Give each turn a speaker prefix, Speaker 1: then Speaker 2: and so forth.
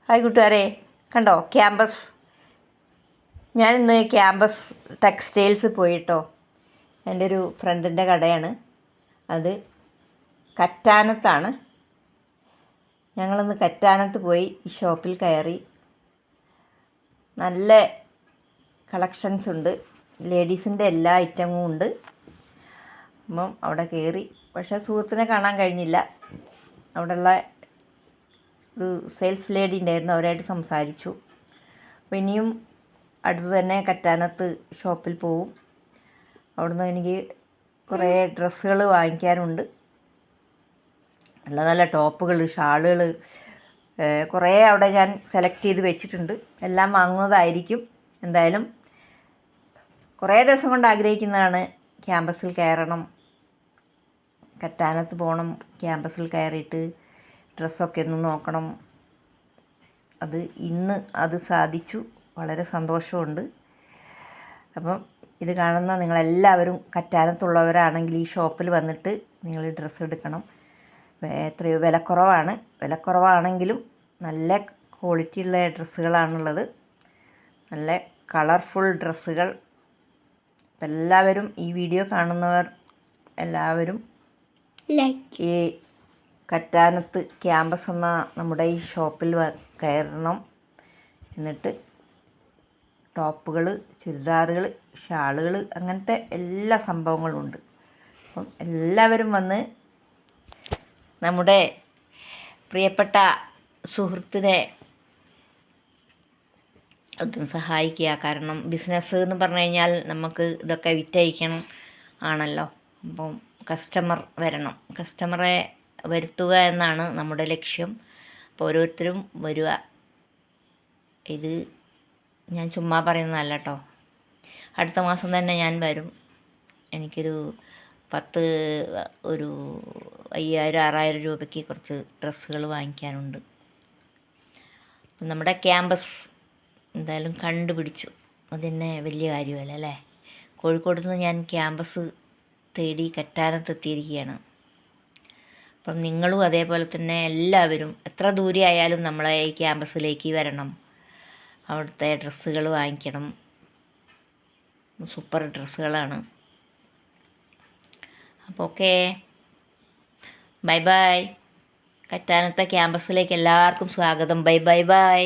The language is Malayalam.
Speaker 1: ഹായ് കൂട്ടുകാരെ, കണ്ടോ ക്യാമ്പസ്. ഞാനിന്ന് ക്യാമ്പസ് ടെക്സ്റ്റൈൽസ് പോയിട്ടോ. എൻ്റെ ഒരു ഫ്രണ്ടിൻ്റെ കടയാണ് അത്. കറ്റാനത്താണ്. ഞങ്ങളിന്ന് കറ്റാനത്ത് പോയി ഈ ഷോപ്പിൽ കയറി. നല്ല കളക്ഷൻസ് ഉണ്ട്, ലേഡീസിൻ്റെ എല്ലാ ഐറ്റമും ഉണ്ട്. അപ്പം അവിടെ കയറി. പക്ഷേ സുഹൃത്തിനെ കാണാൻ കഴിഞ്ഞില്ല. അവിടെയുള്ള ഒരു സെയിൽസ് ലേഡി ഉണ്ടായിരുന്നു, അവരായിട്ട് സംസാരിച്ചു. അപ്പോൾ ഇനിയും അടുത്ത് തന്നെ കറ്റാനത്ത് ഷോപ്പിൽ പോവും. അവിടുന്ന് എനിക്ക് കുറേ ഡ്രസ്സുകൾ വാങ്ങിക്കാനുണ്ട്. നല്ല നല്ല ടോപ്പുകൾ, ഷാളുകൾ കുറേ അവിടെ ഞാൻ സെലക്ട് ചെയ്ത് വെച്ചിട്ടുണ്ട്. എല്ലാം വാങ്ങുന്നതായിരിക്കും. എന്തായാലും കുറേ ദിവസം കൊണ്ട് ആഗ്രഹിക്കുന്നതാണ് ക്യാമ്പസിൽ കയറണം, കറ്റാനത്ത് പോകണം, ക്യാമ്പസിൽ കയറിയിട്ട് ഡ്രസ്സൊക്കെ ഒന്ന് നോക്കണം. ഇന്ന് അത് സാധിച്ചു. വളരെ സന്തോഷമുണ്ട്. അപ്പം ഇത് കാണുന്ന നിങ്ങളെല്ലാവരും കറ്റാനത്തുള്ളവരാണെങ്കിൽ ഈ ഷോപ്പിൽ വന്നിട്ട് നിങ്ങൾ ഡ്രസ്സ് എടുക്കണം. എത്രയോ വിലക്കുറവാണെങ്കിലും നല്ല ക്വാളിറ്റിയുള്ള ഡ്രസ്സുകളാണുള്ളത്. നല്ല കളർഫുൾ ഡ്രസ്സുകൾ. എല്ലാവരും ഈ വീഡിയോ കാണുന്നവർ എല്ലാവരും ഈ കറ്റാനത്ത് ക്യാമ്പസ് എന്ന നമ്മുടെ ഈ ഷോപ്പിൽ കയറണം. എന്നിട്ട് ടോപ്പുകൾ, ചുരിദാറുകൾ, ഷാളുകൾ, അങ്ങനത്തെ എല്ലാ സംഭവങ്ങളും ഉണ്ട്. അപ്പം എല്ലാവരും വന്ന് നമ്മുടെ പ്രിയപ്പെട്ട സുഹൃത്തിനെ ഒന്ന് സഹായിക്കുക. കാരണം ബിസിനസ് എന്ന് പറഞ്ഞു കഴിഞ്ഞാൽ നമുക്ക് ഇതൊക്കെ വിറ്റഴിക്കണം ആണല്ലോ. അപ്പം കസ്റ്റമർ വരണം, കസ്റ്റമറെ വരുത്തുക എന്നാണ് നമ്മുടെ ലക്ഷ്യം. അപ്പോൾ ഓരോരുത്തരും വരിക. ഇത് ഞാൻ ചുമ്മാ പറയുന്നതല്ല കേട്ടോ. അടുത്ത മാസം തന്നെ ഞാൻ വരും. എനിക്കൊരു 5,000-6,000 രൂപയ്ക്ക് കുറച്ച് ഡ്രസ്സുകൾ വാങ്ങിക്കാനുണ്ട്. അപ്പം നമ്മുടെ ക്യാമ്പസ് എന്തായാലും കണ്ടുപിടിച്ചു. അതിന്നെ വലിയ കാര്യമല്ല അല്ലേ. കോഴിക്കോട് നിന്ന് ഞാൻ ക്യാമ്പസ് തേടി കറ്റാനത്തെത്തിയിരിക്കുകയാണ്. അപ്പം നിങ്ങളും അതേപോലെ തന്നെ എല്ലാവരും എത്ര ദൂരെ ആയാലും നമ്മളെ ഈ ക്യാമ്പസിലേക്ക് വരണം. അവിടുത്തെ ഡ്രസ്സുകൾ വാങ്ങിക്കണം. സൂപ്പർ ഡ്രസ്സുകളാണ്. അപ്പോൾ ഓക്കേ, ബൈ ബൈ. കറ്റാനത്തെ ക്യാമ്പസിലേക്ക് എല്ലാവർക്കും സ്വാഗതം. Bye bye bye.